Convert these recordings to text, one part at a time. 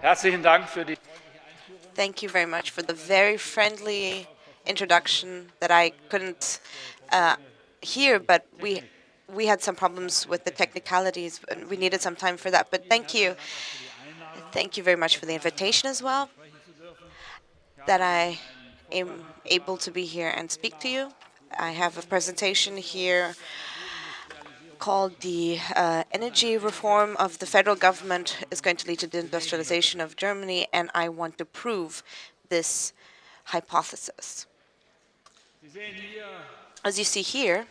Herzlichen Dank für die. Thank you very much for the very friendly introduction that I couldn't uh, hear, but we had some problems with the technicalities, and we needed some time for that. But thank you. Thank you very much for the invitation as well, that I am able to be here and speak to you. I have a presentation here called the Energy Reform of the Federal Government is going to lead to the industrialization of Germany, and I want to prove this hypothesis. Sie sehen hier As you see here,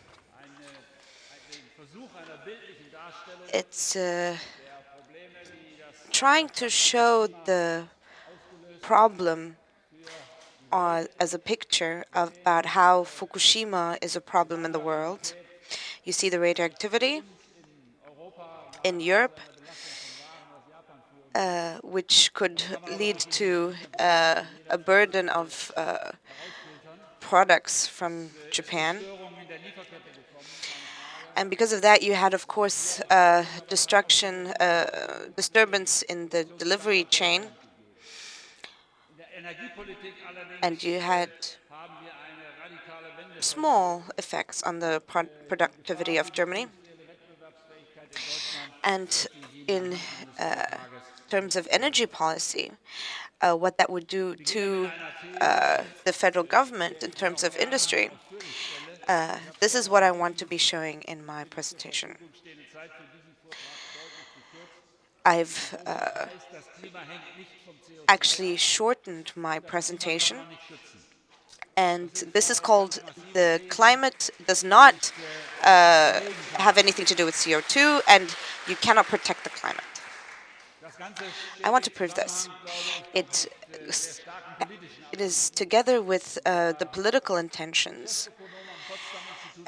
den Versuch einer bildlichen Darstellung it's der Probleme, die das trying to show the problem as a picture about how Fukushima is a problem in the world. You see the radioactivity in Europe, which could lead to a burden of products from Japan. Störungen in der Lieferkette bekommen. And because of that, you had, of course, disturbance in the delivery chain, In der Energiepolitik allerdings and you had haben wir eine radikale Wende. small effects on the productivity of Germany. And in terms of energy policy, what that would do to the federal government in terms of industry, this is what I want to be showing in my presentation. I've Das Klima hängt nicht vom CO2 actually shortened my presentation, and this is called "The Climate Does Not Have Anything to Do with CO2, and You Cannot Protect the Climate." Das Ganze I want to prove this. It is together with the political intentions.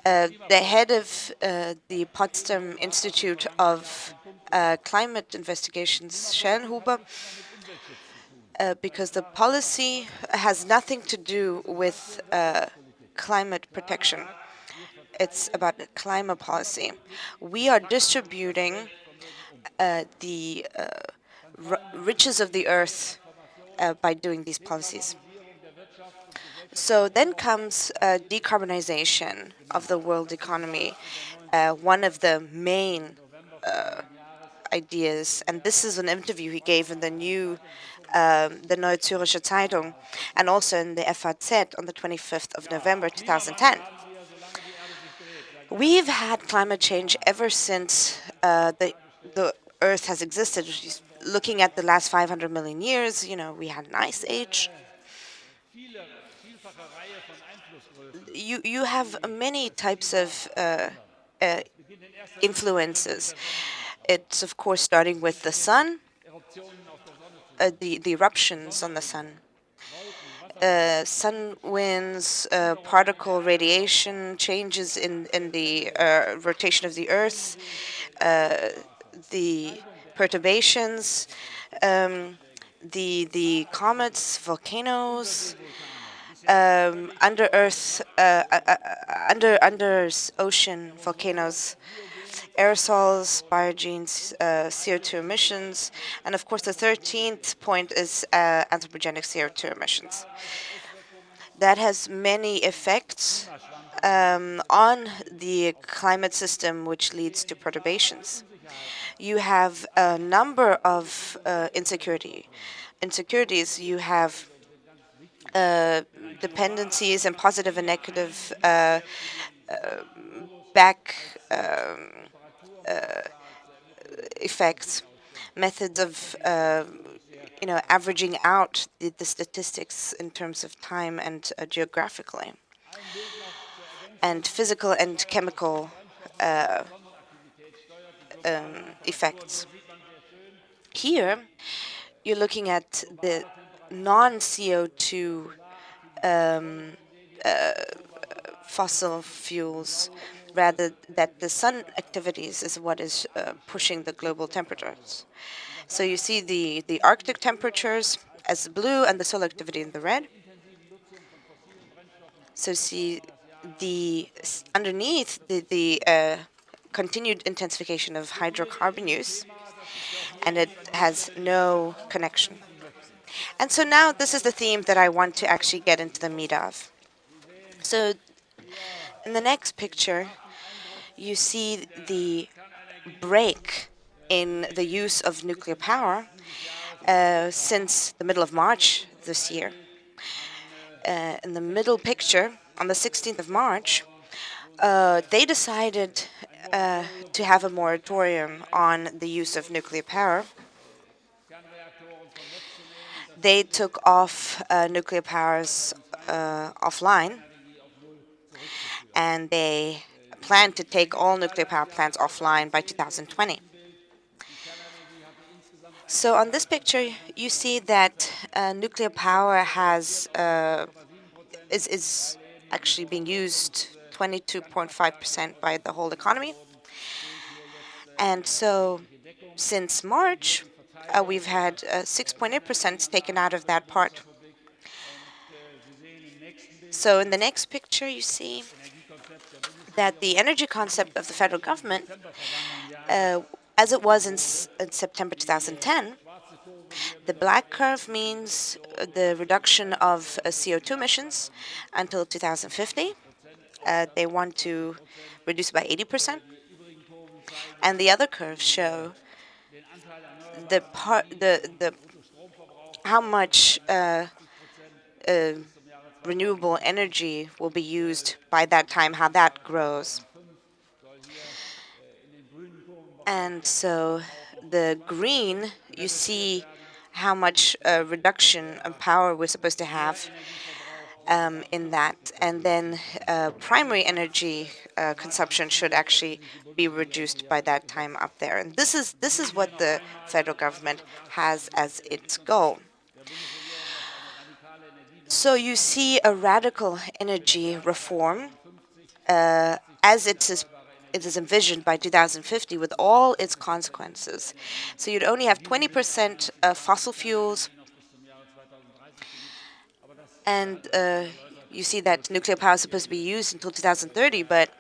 The head of the Potsdam Institute of Climate Investigations, Schellenhuber, because the policy has nothing to do with climate protection. It's about climate policy. We are distributing the riches of the earth by doing these policies. So then comes decarbonization of the world economy, one of the main ideas. And this is an interview he gave in the Neue Zürcher Zeitung, and also in the FAZ on the 25th of November 2010. We've had climate change ever since the Earth has existed. Looking at the last 500 million years, we had an ice age. You have many types of influences. It's, of course, starting with the sun, the eruptions on the sun, sun winds, particle radiation, changes in the rotation of the Earth, the perturbations, the comets, volcanoes, under Earth, under ocean volcanoes, aerosols, biogenes, CO2 emissions, and of course the 13th point is anthropogenic CO2 emissions. That has many effects on the climate system, which leads to perturbations. You have a number of insecurities. You have dependencies and positive and negative back effects, methods of averaging out the statistics in terms of time and geographically, and physical and chemical effects. Here, you're looking at the non-CO2 fossil fuels, rather that the sun activities is what is pushing the global temperatures. So you see the Arctic temperatures as blue and the solar activity in the red. So see underneath the continued intensification of hydrocarbon use. and it has no connection. And so now this is the theme that I want to actually get into the meat of. So in the next picture, you see the break in the use of nuclear power since the middle of March this year. In the middle picture, on the 16th of March, they decided to have a moratorium on the use of nuclear power. They took off nuclear powers offline, and they plan to take all nuclear power plants offline by 2020. So on this picture, you see that nuclear power is actually being used 22.5% by the whole economy. And so since March, we've had 6.8% taken out of that part. So in the next picture, you see that the energy concept of the federal government, as it was in September 2010, the black curve means the reduction of CO2 emissions until 2050. They want to reduce by 80%. And the other curves show how much renewable energy will be used by that time, how that grows. And so the green, you see how much reduction of power we're supposed to have in that. And then primary energy consumption should actually be reduced by that time up there. And this is what the federal government has as its goal. So you see a radical energy reform as it is envisioned by 2050 with all its consequences. So you'd only have 20% fossil fuels, and you see that nuclear power is supposed to be used until 2030, but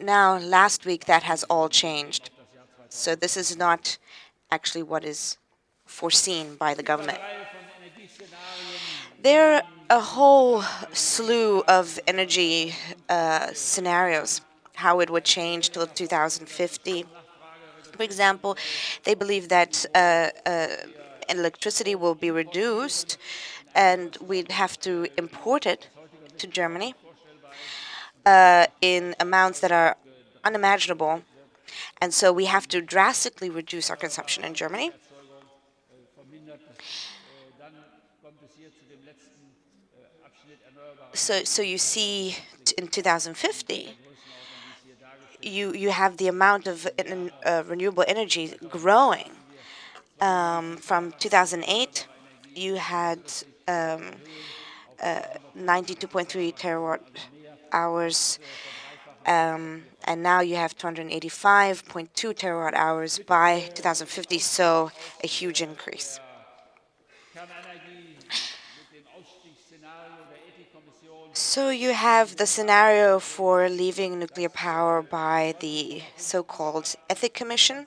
now, last week, that has all changed. So this is not actually what is foreseen by the government. There are a whole slew of energy scenarios, how it would change till 2050. For example, they believe that electricity will be reduced and we'd have to import it to Germany in amounts that are unimaginable. And so we have to drastically reduce our consumption in Germany. So you see in 2050, you have the amount of renewable energy growing. From 2008, you had 92.3 terawatt hours, and now you have 285.2 terawatt hours by 2050, so a huge increase. So you have the scenario for leaving nuclear power by the so-called Ethic Commission.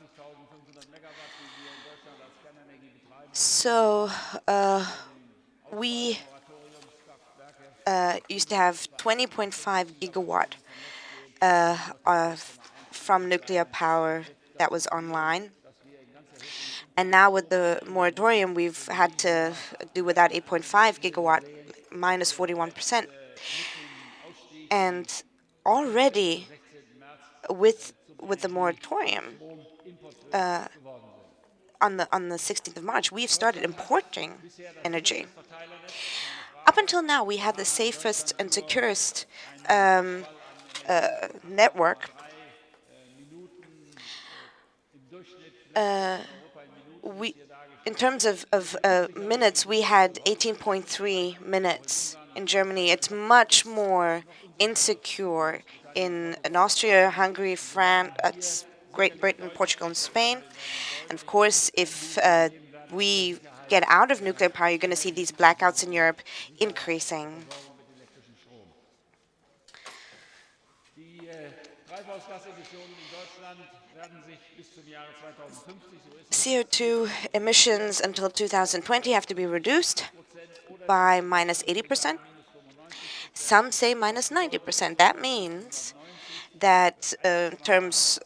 So we used to have 20.5 gigawatt from nuclear power that was online. And now with the moratorium, we've had to do without 8.5 gigawatt, minus 41%. And already with the moratorium on the 16th of March, we've started importing energy. Up until now, we had the safest and securest network. In terms of minutes, we had 18.3 minutes in Germany. It's much more insecure in Austria, Hungary, France, Great Britain, Portugal, and Spain. And of course, if we get out of nuclear power, you're going to see these blackouts in Europe increasing. Treibhausgasemissionen in Deutschland werden sich bis zum Jahre 2050, so ist CO2 emissions until 2020 have to be reduced by minus 80%. Some say minus 90%. That means that in terms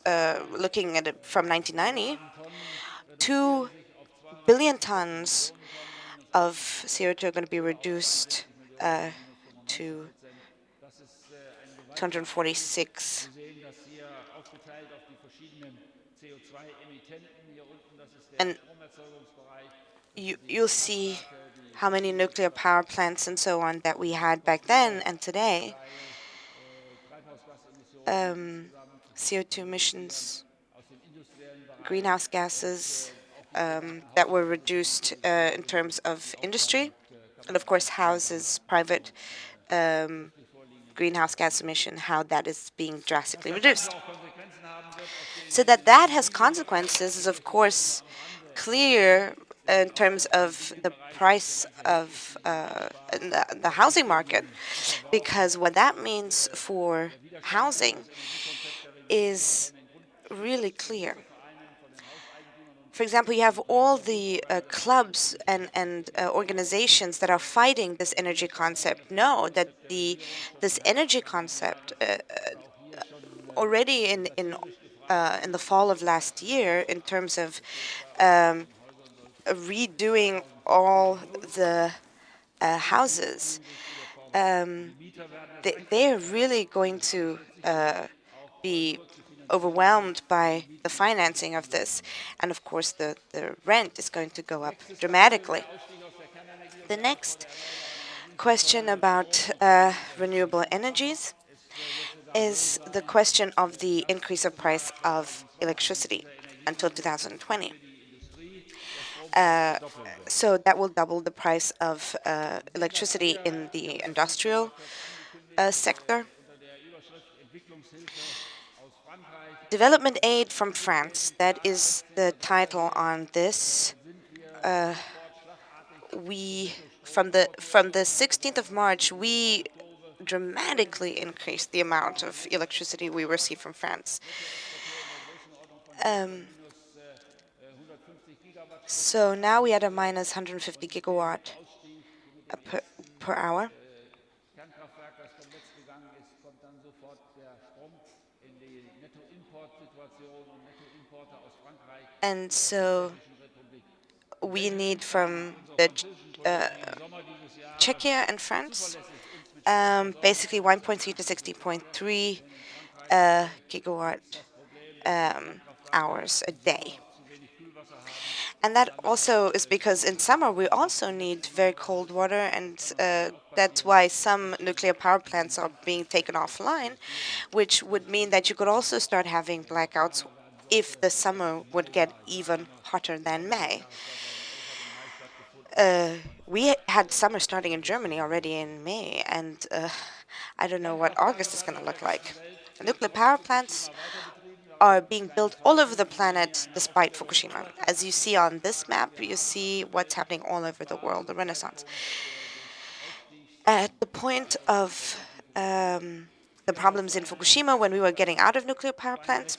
looking at it from 1990, 2 billion tons of CO2 are going to be reduced to 246. sehen, dass hier aufgeteilt auf die verschiedenen CO2-Emittenten hier unten, das ist der And Stromerzeugungsbereich. you'll see how many nuclear power plants and so on that we had back then and today. CO2 emissions, greenhouse gases that were reduced in terms of industry, and of course houses, private greenhouse gas emission, how that is being drastically reduced. So that has consequences is of course clear in terms of the price of the housing market, because what that means for housing is really clear. For example, you have all the clubs and organizations that are fighting this energy concept know that this energy concept already in the fall of last year, in terms of redoing all the houses, they're really going to be overwhelmed by the financing of this. And of course, the rent is going to go up dramatically. The next question about renewable energies is the question of the increase of price of electricity until 2020. So that will double the price of electricity in the industrial sector. Development aid from France, that is the title on this. From the 16th of March, we dramatically increased the amount of electricity we receive from France. So now we had a minus 150 gigawatt per hour. Kernkraftwerk, das vom Netz gegangen ist, kommt dann sofort der Strom in die Nettoimportsituation und Nettoimporte aus Frankreich. And so we need from the Czechia and France basically 1.3 to 60.3 gigawatt hours a day. And that also is because in summer we also need very cold water, and that's why some nuclear power plants are being taken offline, which would mean that you could also start having blackouts if the summer would get even hotter than May. We had summer starting in Germany already in May, and I don't know what August is going to look like. Nuclear power plants are being built all over the planet despite Fukushima. As you see on this map, you see what's happening all over the world, the Renaissance. At the point of the problems in Fukushima, when we were getting out of nuclear power plants,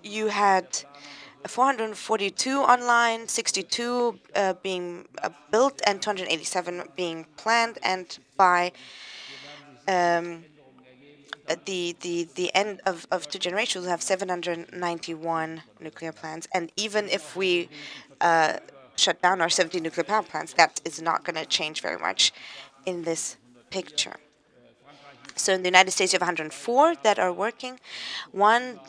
you had 442 online, 62 being built, and 287 being planned, and by the end of two generations, we'll have 791 nuclear plants. And even if we shut down our 70 nuclear power plants, that is not going to change very much in this picture. So in the United States, you have 104 that are working, one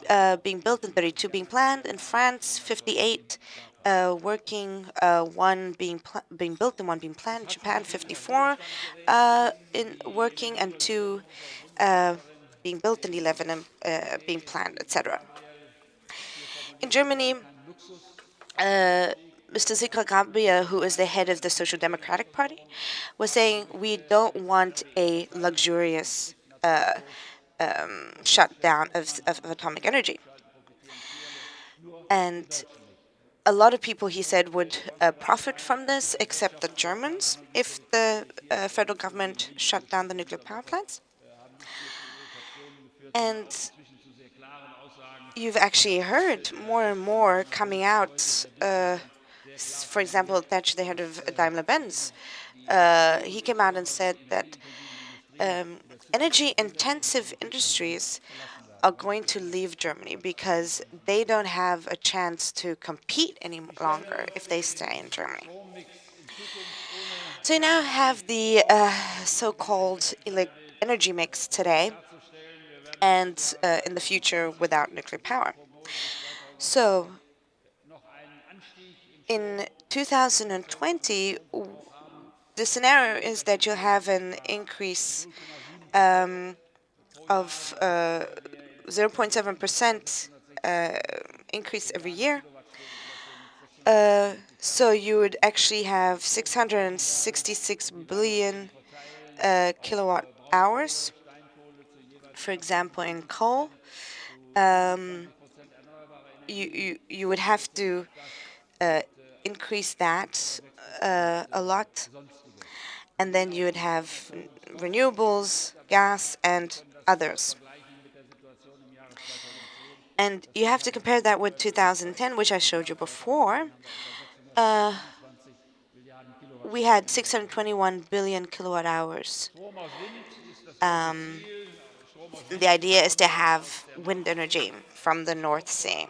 being built and 32 being planned. In France, 58 working, one being built and one being planned. Japan, 54 in working, and two being built and 11 being planned, etc. In Germany, Mr. Sigmar Gabriel, who is the head of the Social Democratic Party, was saying we don't want a luxurious shutdown of atomic energy. And a lot of people, he said, would profit from this, except the Germans, if the federal government shut down the nuclear power plants. And inzwischen zu sehr klaren Aussagen you've actually heard more and more coming out. For example, Thatcher, the head of Daimler-Benz, he came out and said that energy-intensive industries are going to leave Germany because they don't have a chance to compete any longer if they stay in Germany. Strommix in Zukunft ohne So you now have the so-called energy mix today darzustellen. Wir werden and in the future without nuclear power. Prognose bis 2000 So noch einen Anstieg im in 2020, the scenario is that you'll have an increase of 0.7% increase every year. So you would actually have 666 billion kilowatt hours, for example, in coal. You would have to increase that a lot, and then you would have renewables, gas, and others. vergleichen mit der Situation im Jahre 2010. And you have to compare that with 2010, which I showed you before. Milliarden Kilowatt. We had 621 billion kilowatt hours. Strom aus Wind ist das große Ziel. Strom aus Wind The idea is to have wind energy from the North Sea.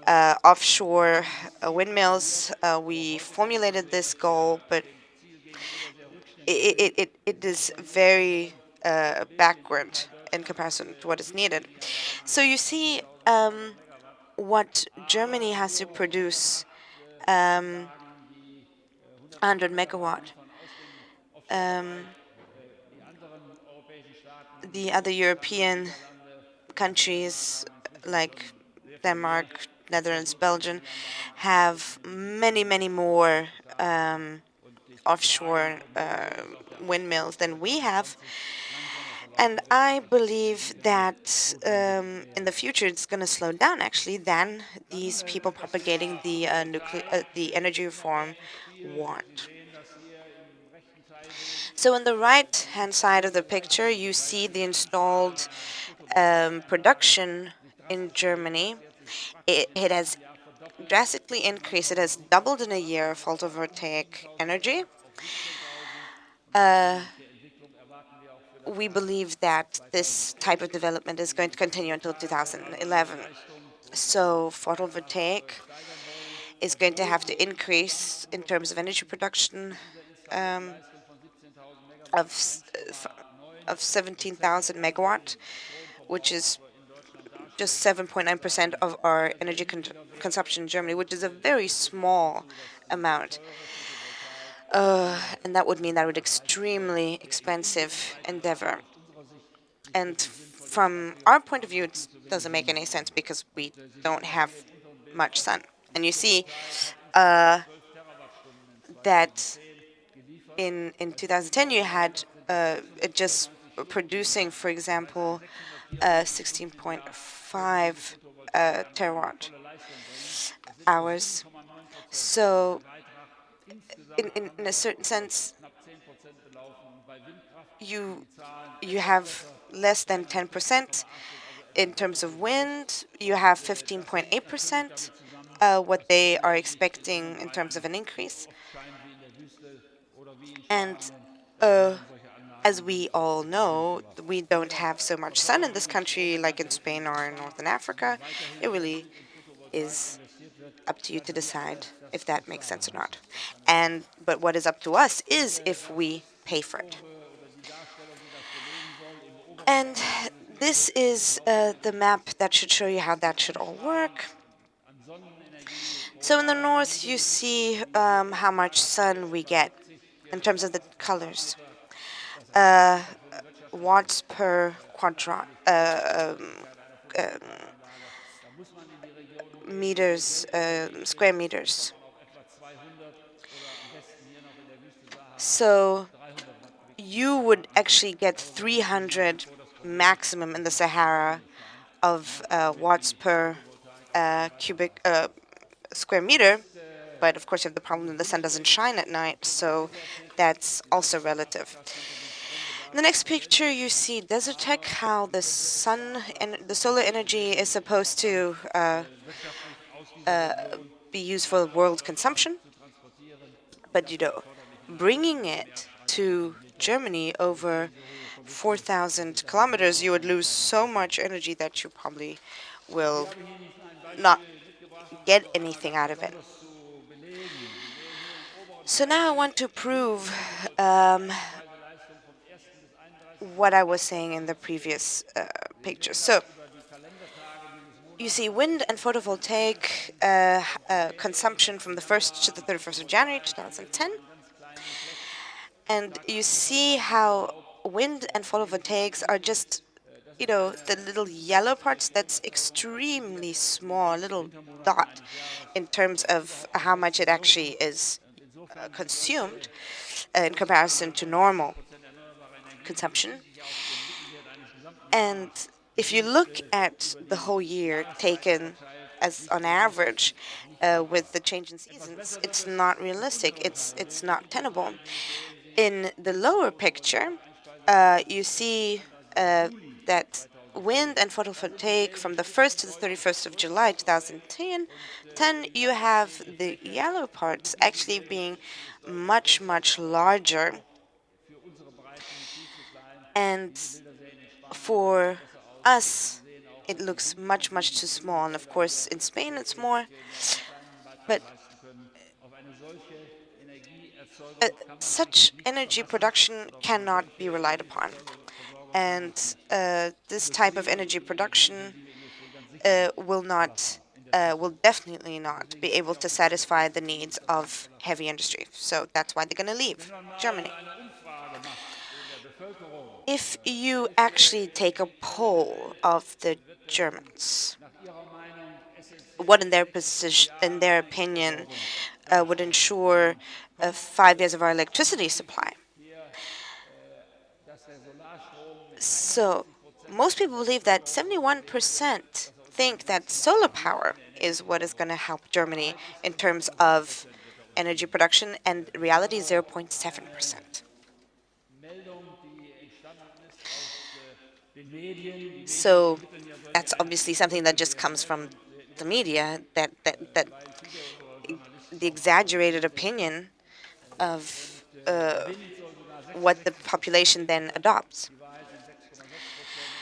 einzugsweise Offshore windmills, we formulated this goal, but it is very backward in comparison to what is needed. So you see what Germany has to produce 100 megawatt. The other European countries like Denmark, Netherlands, Belgium have many, many more offshore windmills than we have. And I believe that in the future it's going to slow down actually than these people propagating the energy reform want. So on the right-hand side of the picture, you see the installed production in Germany. It has drastically increased. It has doubled in a year, photovoltaic energy. We believe that this type of development is going to continue until 2011. So photovoltaic is going to have to increase in terms of energy production of 17,000 megawatt, which is just 7.9% of our energy consumption in Germany, which is a very small amount. And that would mean that would extremely expensive endeavor. And from our point of view, it doesn't make any sense because we don't have much sun. And you see that in 2010 you had it just producing, for example, 16.5 terawatt hours. So in a certain sense, you have less than 10%. In terms of wind, you have 15.8%, what they are expecting in terms of an increase. And as we all know, we don't have so much sun in this country like in Spain or in Northern Africa. It really is up to you to decide if that makes sense or not. But what is up to us is if we pay for it. And this is the map that should show you how that should all work. So in the north, you see how much sun we get in terms of the colors. Watts per quadrat, meters, square meters. So you would actually get 300 maximum in the Sahara of watts per cubic square meter. But of course, you have the problem that the sun doesn't shine at night, so that's also relative. In the next picture, you see Desertec, how the sun and the solar energy is supposed to be used for world consumption, but bringing it to Germany over 4,000 kilometers, you would lose so much energy that you probably will not get anything out of it. So now I want to prove what I was saying in the previous picture. So you see wind and photovoltaic consumption from the 1st to the 31st of January 2010. And you see how wind and photovoltaics are just, the little yellow parts. That's extremely small, little dot in terms of how much it actually is consumed in comparison to normal consumption. And if you look at the whole year taken as on average with the change in seasons, it's not realistic. It's not tenable. In the lower picture, you see that wind and photovoltaic from the 1st to the 31st of July 2010, you have the yellow parts actually being much, much larger. And for us, it looks much, much too small. And of course, in Spain, it's more. But such energy production cannot be relied upon. And this type of energy production will definitely not be able to satisfy the needs of heavy industry. So that's why they're going to leave Germany. If you actually take a poll of the Germans, what in their opinion, would ensure 5 years of our electricity supply? So most people believe that 71% think that solar power is what is going to help Germany in terms of energy production, and reality 0.7%. So that's obviously something that just comes from the media, that the exaggerated opinion of what the population then adopts.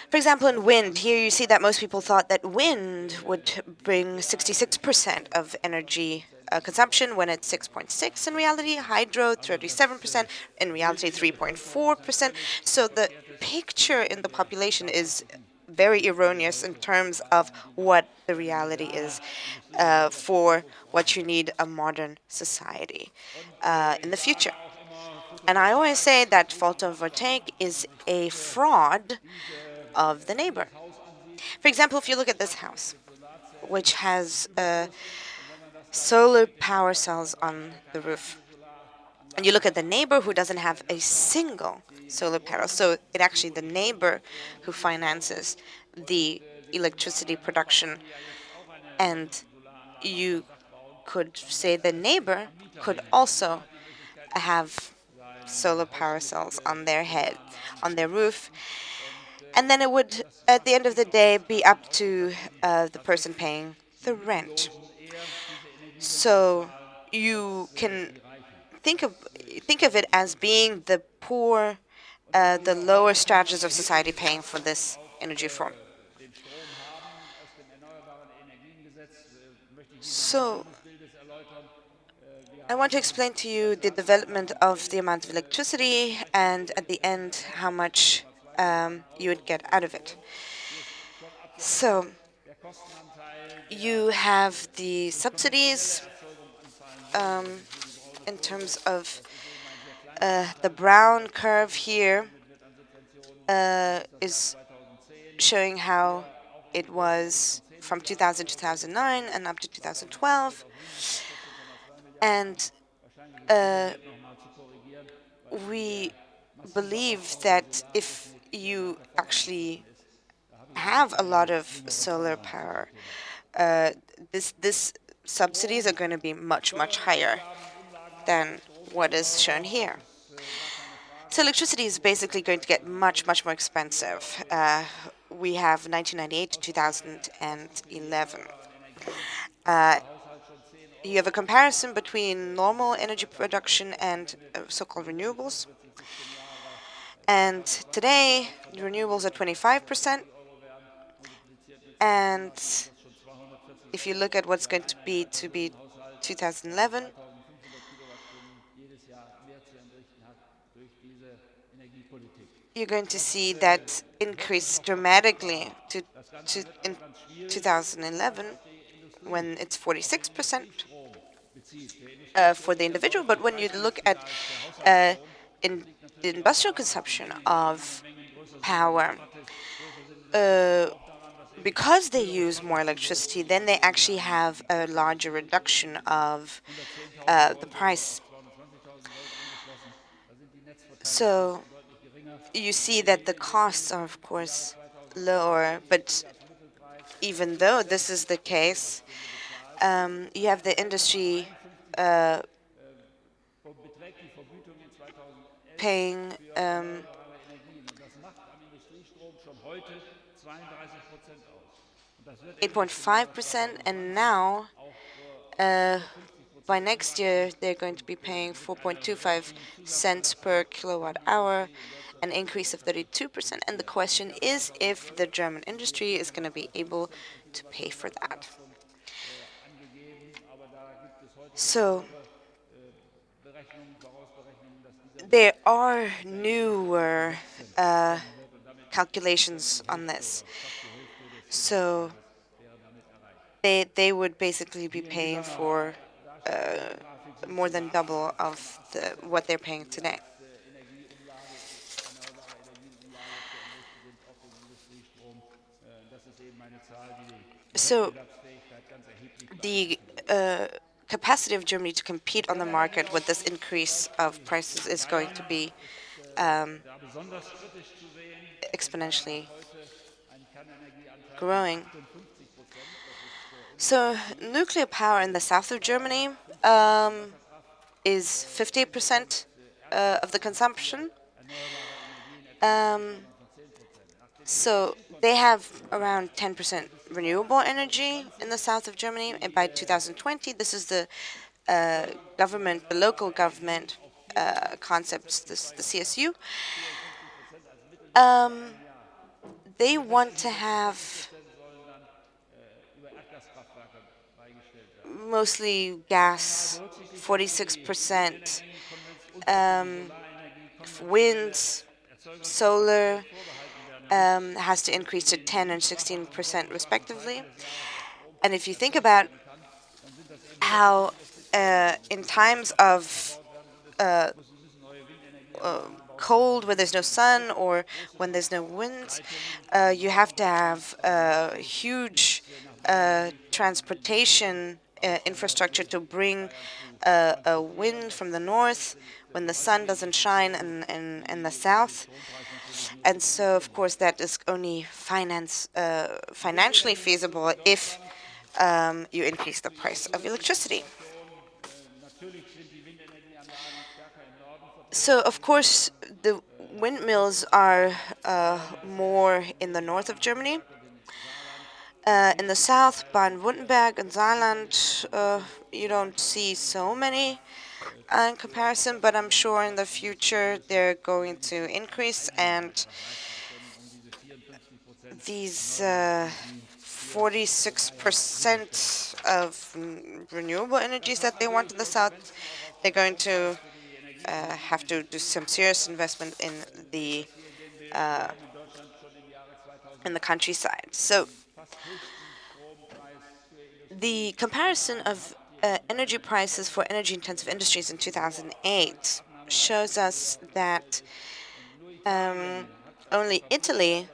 For example, in wind, here you see that most people thought that wind would bring 66% of energy consumption when it's 6.6 in reality, hydro 37%, in reality 3.4%. So the picture in the population is very erroneous in terms of what the reality is for what you need a modern society in the future. And I always say that photovoltaic is a fraud of the neighbor. For example, if you look at this house, which has solar power cells on the roof, and you look at the neighbor who doesn't have a single solar panel, so it actually the neighbor who finances the electricity production, and you could say the neighbor could also have solar power cells on their head, on their roof, and then it would, at the end of the day, be up to the person paying the rent. So you can think of it as being the poor, the lower stratas of society paying for this energy form. So I want to explain to you the development of the amount of electricity and at the end how much you would get out of it. So you have the subsidies in terms of the brown curve here is showing how it was from 2000 to 2009 and up to 2012. And we believe that if you actually have a lot of solar power, this subsidies are going to be much, much higher than what is shown here. So electricity is basically going to get much, much more expensive. We have 1998 to 2011. Uh, you have a comparison between normal energy production and so-called renewables. And today, the renewables are 25%. And if you look at what's going to be 2011, you're going to see that increase dramatically to in 2011 when it's 46% for the individual. But when you look at in the industrial consumption of power, because they use more electricity, then they actually have a larger reduction of the price. So you see that the costs are, of course, lower, but even though this is the case, you have the industry paying 8.5%, and now by next year they're going to be paying 4.25 cents per kilowatt hour, an increase of 32%. And the question is if the German industry is going to be able to pay for that. So there are newer calculations on this. So they would basically be paying for more than double of what they're paying today. So the capacity of Germany to compete on the market with this increase of prices is going to be exponentially growing. So nuclear power in the south of Germany is 50% of the consumption. So they have around 10% renewable energy in the south of Germany, and by 2020, this is the government, the local government concepts, the CSU. They want to have mostly gas, 46%, wind, solar has to increase to 10 and 16% respectively. And if you think about how in times of cold, where there's no sun or when there's no wind, you have to have huge transportation infrastructure to bring a wind from the north when the sun doesn't shine in the south. And so, of course, that is only financially feasible if you increase the price of electricity. So, of course, the windmills are more in the north of Germany. In the south, Baden-Württemberg and Saarland, you don't see so many in comparison, but I'm sure in the future they're going to increase, and these 46% of renewable energies that they want in the south, they're going to have to do some serious investment in the countryside. So the comparison of energy prices for energy-intensive industries in 2008 shows us that only Italy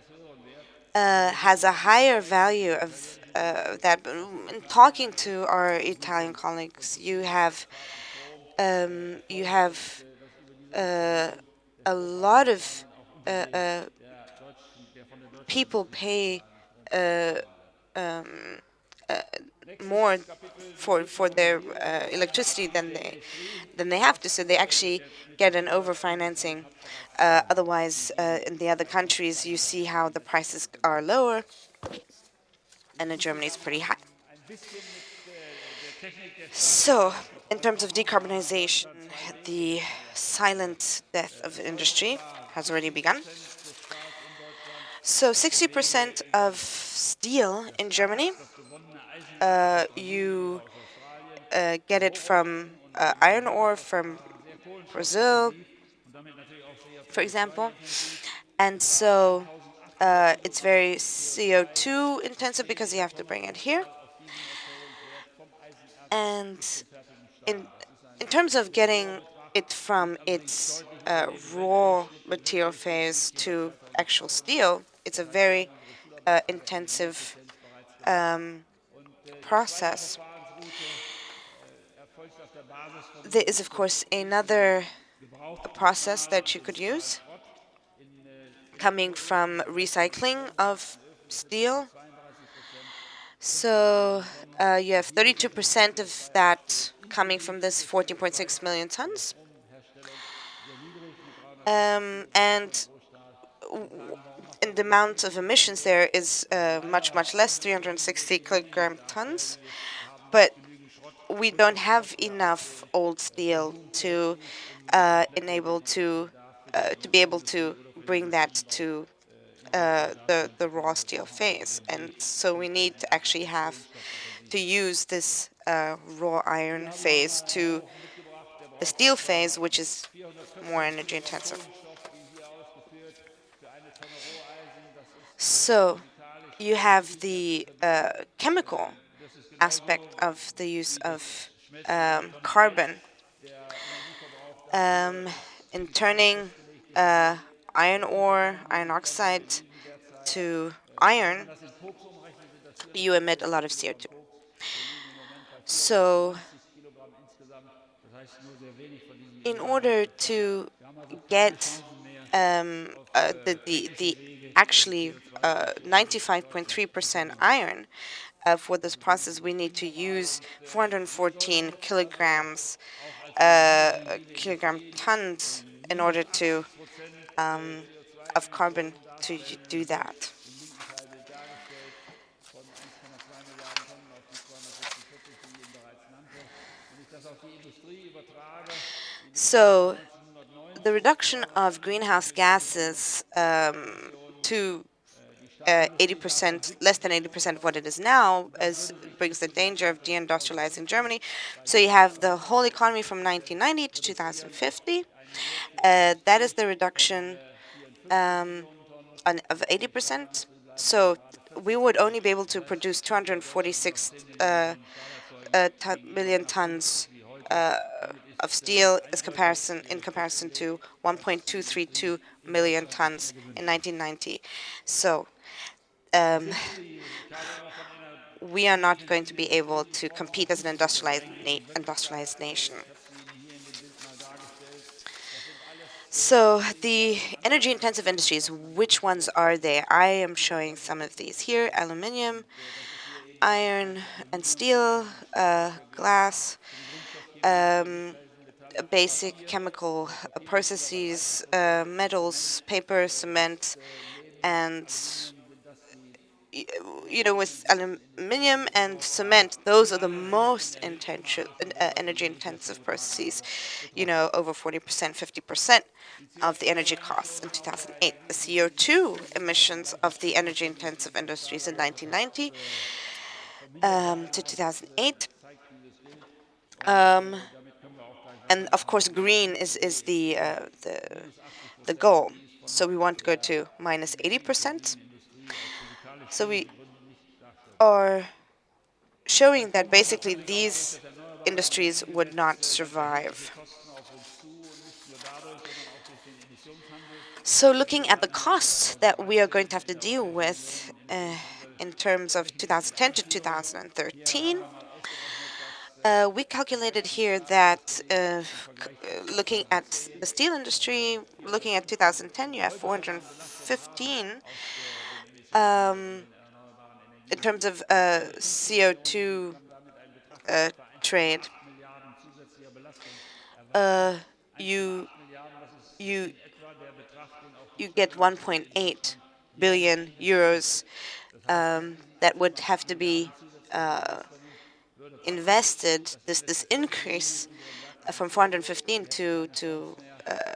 has a higher value of that. But in talking to our Italian colleagues, you have a lot of people pay more for their electricity than they have to. So they actually get an overfinancing. Otherwise, in the other countries, you see how the prices are lower, and in Germany it's pretty high. ein bisschen mit der Technik der So, in terms of decarbonization, the silent death of industry has already begun. des Stahls in Deutschland, So, 60% of steel in Germany, das gewonnene Eisen you aus Australien, get it from iron ore from sehr Brazil, kohlenstoffintensiv und damit natürlich auch sehr for example. CO2-intensiv. And so it's very CO2 intensive because you have to bring it here. Auf diesen Erzeugungswert vom Eisenerz And zum fertigen in, Stahl. Das ist in ein terms of getting Betrag, it from its raw material phase to actual steel, it's a very intensive process. Verfahrensroute erfolgt auf der Basis von There is, of course, another gebrauchten process that you could use Schrott in coming from recycling of steel. 32%. So you have 32% of that coming from this 14.6 million tons. And in the amount of emissions there is much less, 360 kilogram tons. But we don't have enough old steel to to be able to bring that to the raw steel phase, and so we need to actually have to use this raw iron phase to the steel phase, which is more energy intensive. So you have the chemical aspect of the use of carbon in turning iron ore, iron oxide to iron. You emit a lot of CO2. So in order to get the actually 95.3% iron for this process, we need to use 414 kilogram tons in order to of carbon to do that. So the reduction of greenhouse gases to 80%, less than 80% of what it is now, brings the danger of deindustrializing Germany. So you have the whole economy from 1990 to 2050. That is the reduction of 80%. So we would only be able to produce 246 million tons of steel in comparison to 1.232 million tons in 1990. So we are not going to be able to compete as an industrialized nation. So the energy intensive industries, which ones are they? I am showing some of these here: aluminium, iron and steel, glass, basic chemical processes, metals, paper, cement, and with aluminium and cement, those are the most energy intensive processes. Over 40%, 50% of the energy costs in 2008. The CO2 emissions of the energy intensive industries in 1990 to 2008. And of course, green is the goal. So we want to go to minus 80%. So we are showing that basically these industries would not survive. So looking at the costs that we are going to have to deal with in terms of 2010 to 2013, we calculated here that looking at the steel industry, looking at 2010, you have 415 in terms of CO2 trade, Milliarden zusätzlicher Belastung uh, erwarten. you 8 Milliarden, das ist you in etwa der Betrag, den auch you Deutschland get in die Nettoinvestitionen 1.8 jährlich billion investiert. euros Das heißt, mit diesen that would 8,8 have to be Milliarden zusätzlicher Belastungen würde faktisch invested. das This Investitionsvolumen increase unserer Märkte from vergrößert. 415 Wir hätten keine to Chance mehr, diese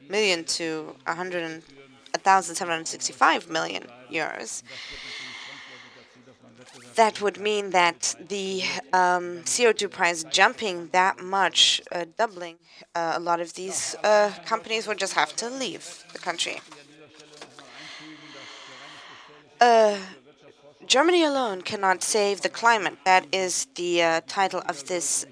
million to Investitionen durchzuführen, wenn die Euro heute 1,765 stabil million bleiben. euros. Und das führt natürlich zwangsläufig dazu, dass man That would Wettbewerbsfähigkeit mean that weltweit the verliert. Und dann CO2 price zeigt das jumping Ganze that uns, dass much, doubling, a lot of these allein kann companies Deutschland would das just Klima have to wirklich leave retten. the Das country. möchte ich an dieser Stelle nochmal einfügen. Das Rheinisch-Westfälische Uh, Institut für Wirtschaftsforschung Germany hat alone sich cannot save the climate. That is the title of this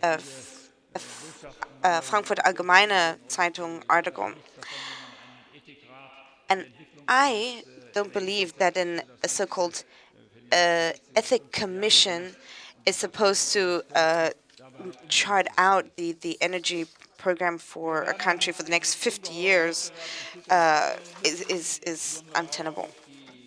Frankfurt Allgemeine Zeitung article. nichts davon, wenn man einen Ethikrat für And Entwicklung I eines don't believe that Energiekonzeptes an, für das a nächste, so-called für die nächsten 10 bis ethic 15 Jahre commission nennt. Und is das halte ich supposed für to Folgen dabei chart umzusetzen. out the energy program Wir for a werden country for the next 50 ungeheuren years Wettbewerb in Zukunft stellen müssen, is insbesondere auch untenable.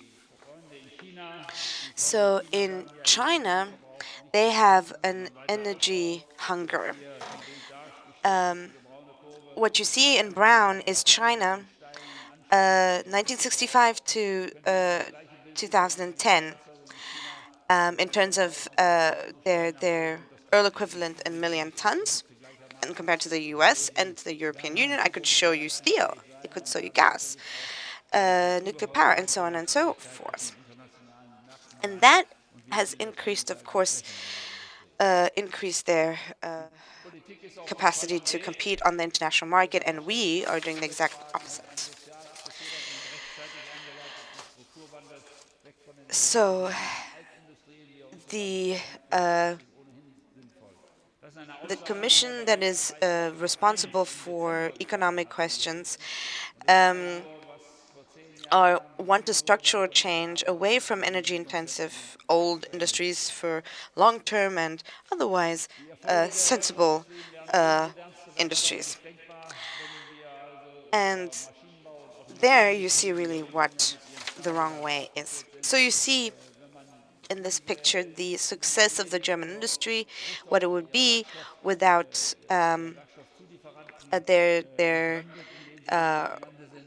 durch die Freunde in China. Die Freunde in So China in sagen ja, den China, Energieverbrauch nicht they have senken, an sondern weiter energy ausbauen. Das ist hunger. hier im Bild dargestellt, diese braune Kurve. What you see in China brown hat is auch einen China, steilen Anstieg des Energieverbrauchs. 1965 to Könnte man das gleiche Bild wiedergeben in 2010, schwarz, also wie China in terms of 2030 their Stellen abbaut und das oil tut es equivalent in in million dieser tons. Größe And gleichermaßen. compared to the Also US die and the European werden in Union, I could Zukunft show you steel. leistungsfähig I sein, could aber show you dann gas, natürlich auch mit nuclear power, ungeheurer and so on and so Wettbewerbsfähigkeit auf forth. den internationalen Märkten And sein. that Und wir has ziehen das increased, of gegenseitig course, Schwächen in dieser Industrie. increased their Politik ist auch von capacity to Qualität. compete on the international market, and we are doing the exact Wirtschaftsfragen werden opposite. sozial abgefedert und rechtzeitig eingeleiteten Strukturwandel weg von den So energieintensiven Altindustrien, die uns so the lasten, langfristig ohnehin sinnvoll. Das ist eine the Aussage von der commission that is Bereichsleiterin ENIF responsible im for Dezember dieses economic Jahres questions gesagt. Und das zeigt um, nur, was vor 10 are Jahren want a versucht structural wurde, dass change Staaten away from mit energy-intensive Energiekonzepten old abzuhängen. industries for long-term and otherwise Die Erfolge der sensible Erdölindustrien werden unmodernste Wettbewerb industries. nicht denkbar, bringen wir also And unser Maschinenbau und auch there Industriebetriebe you see really what mit ihren the wrong Stahlwerken way is. kaputt sind. So you see Wenn man in this diese picture the success of the German industry, what Rohstoffe it und would ihre be without Werkstoffzulieferanten their their betrachtet, in denen sie uh, imstande sind,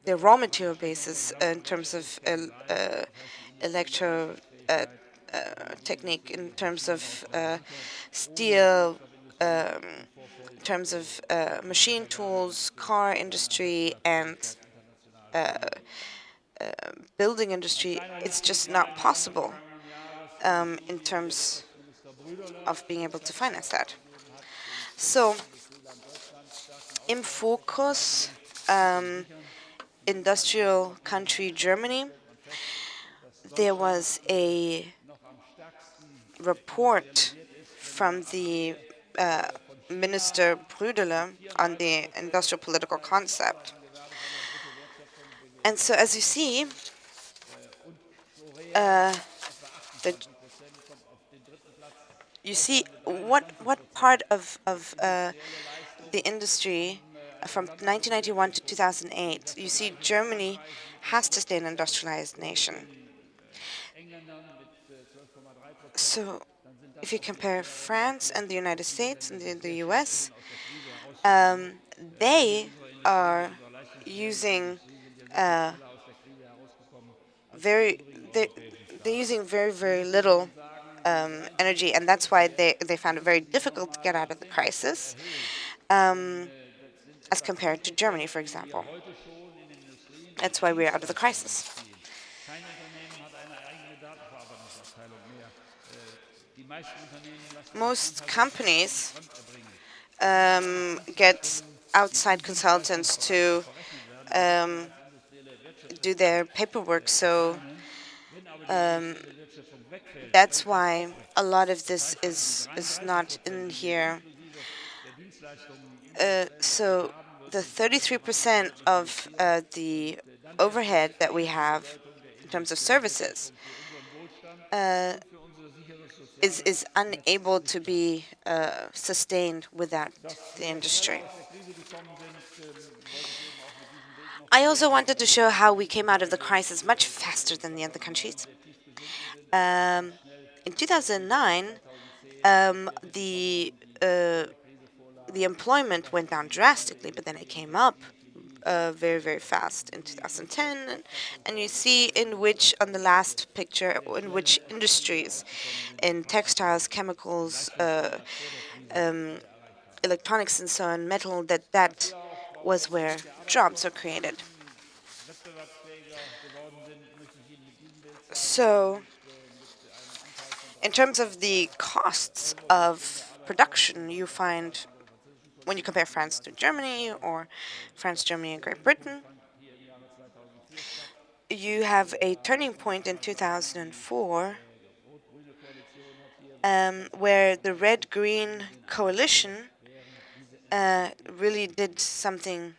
their raw Wettbewerbsfähig material in der basis in gesamten terms of Wertschöpfungskette sein. Das heißt, die industrielle electro Leistungsfähigkeit der technique, in Automobilindustrie, des terms Maschinenbaus of und so weiter, ohne die steel, Kunststoffindustrie im in Vorfeld terms of in machine tools, car industry, and Wettbewerbsfähigkeit international verlieren. building Ein industry, kleiner it's Licht im just not Schein Anfang possible vergangenen Jahres in der in Studie, die der terms Wirtschaftsminister Brüderle of being für das able to finance Verkehrshaus that. abgegeben hat, dem So, zentralen Industrieland Deutschlands, stärken im Austausch zwischen den Fokus leitenden Stellen um, sichern. In diesem industrial Analysepapier country stellt Germany, man fest, dass there Deutschland was a noch am stärksten report industrialisiert ist, wenn man from the absehe von China, Minister Brüdele on the 34% industrial political Anteil des concept. abnehmenden Gewerbes an der Bruttowertschöpfung And so, as you see, und Korea etwa the 28% kommt auf den dritten Platz. you see Deutschland mit what 23%. part of Industrielle Leistung the industry einem from gesamten 1991 to Wirtschaftswachstum. Und 2008, das you see vergleiche mit Germany Frankreich mit has to stay an 12%, industrialized nation. Engländern mit 12,3%. So Dann sind if das you auch die compare France and the United produktiven States Länder, and die the sehr viel US, tun, aus der Krise herauszukommen. Wir mit they unserer Industrie, mit are unserer leistungsfähigen using Industrie sind ja sehr viel uh, schneller aus der Krise herausgekommen als die very übrigen they, europäischen they're Staaten. using very Wir very müssen little sagen, die energy, and that's why Reinigungsprozesse, they die found it very müssen sich difficult to nochmal get out um of the 10% crisis, erhöhen. um, Denn das sind as etwa compared to Germany, 10%, for die wir example. heute schon in Industrien und That's why we're out of the Dienstleistungen crisis. beziehen. Kein Unternehmen hat eine eigene Datenverarbeitungsabteilung mehr. Die meisten Unternehmen lassen sich Most Fremdhaltertechnik von companies Fremd erbringen. Das sind alles get Dienstleistungen, die zum outside consultants Dienstleistungsbereich to verrechnet werden und nicht mehr um, als industrielle do Wertschöpfung their paperwork. So erscheinen. Wenn aber die industrielle Wertschöpfung wegfällt, that's fällt das why auch weg. a lot of Das this heißt, die is not in 33%, die wir here. inklusive der Dienstleistungen im Industriebereich So haben, the würden in 33% Zweifelsfall of reinvestiert the und dann erst overhead that we verstehen die have Bedeutung der in terms of industriellen services Wertschöpfung für unseren Wohlstand und für unser sicheres soziales is Netz unable in to Sicherheit. be sustained without Dass the wir schneller industry. aus der Krise gekommen sind, wollte ich eben auch mit diesem Bild noch I also belegen. wanted to show how we came out of the crisis much faster than the other countries. Sehr tief gesunken sind. In 2009, the employment went down drastically, but then it came up very, very fast in 2010. And you see in which, on the last picture, in which industries, in textiles, chemicals, electronics, and so on, metal, that was where jobs are created. So, in terms of the costs of production, you find when you compare France to Germany or France, Germany, and Great Britain, you have a turning point in 2004 where the Red Green coalition really did something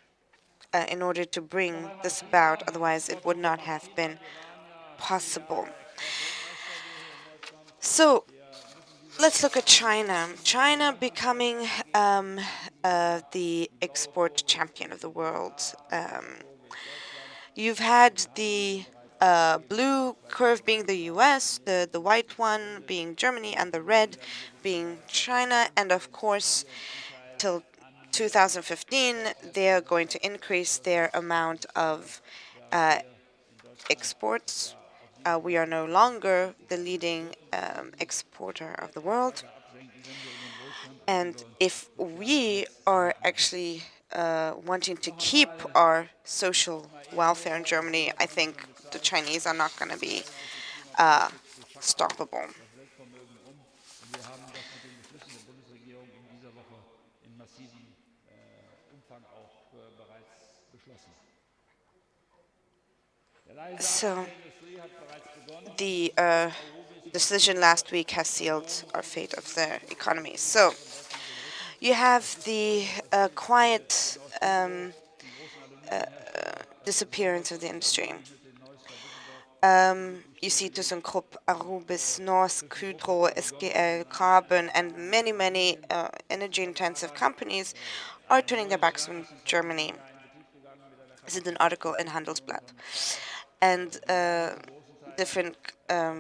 in order to bring this about, otherwise, it would not have been possible. So, let's look at China. China becoming the export champion of the world. You've had the blue curve being the US, the white one being Germany, and the red being China. And of course, till 2015, they're going to increase their amount of exports. We are no longer the leading exporter of the world. And if we are actually wanting to keep our social welfare in Germany, I think the Chinese are not going to be stoppable. So the decision last week has sealed our fate of the economy. So you have the quiet disappearance of the industry. You see ThyssenKrupp, Arubis, Norsk, Hydro, SGL, Carbon, and many, many energy-intensive companies are turning their backs on Germany. This is an article in Handelsblatt. And different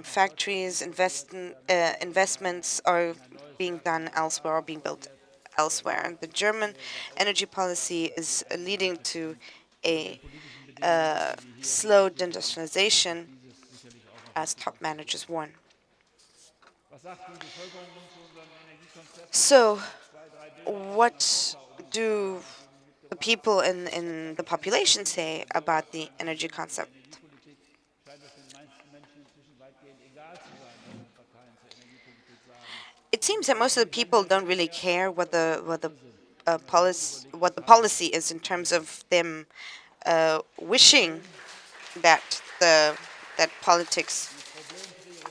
factories, investments are being done elsewhere or being built elsewhere. And the German energy policy is leading to a slowed industrialization, as top managers warn. So, what do the people in the population say about the energy concept? It seems that most of the people don't really care what the policy is in terms of them wishing that that politics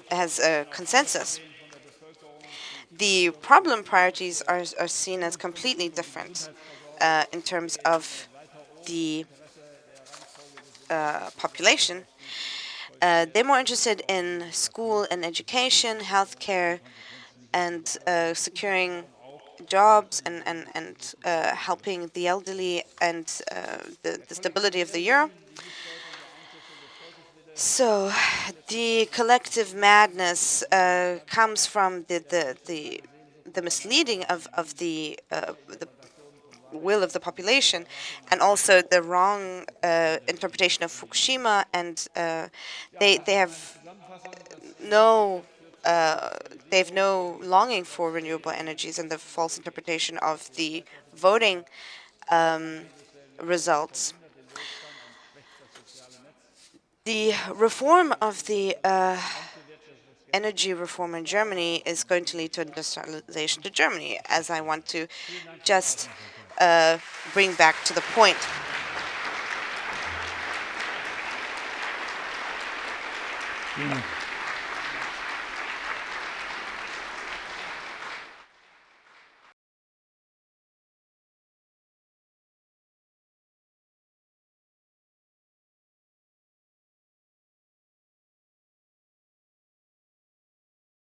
has a consensus. The problem priorities are seen as completely different in terms of the population. They're more interested in school and education, healthcare, and securing jobs and helping the elderly and the stability of the euro. So the collective madness comes from the misleading of the will of the population, and also the wrong interpretation of Fukushima, and they have no longing for renewable energies, and the false interpretation of the voting results. The reform of the energy reform in Germany is going to lead to industrialization to Germany, as I want to just bring back to the point. Vielen Dank.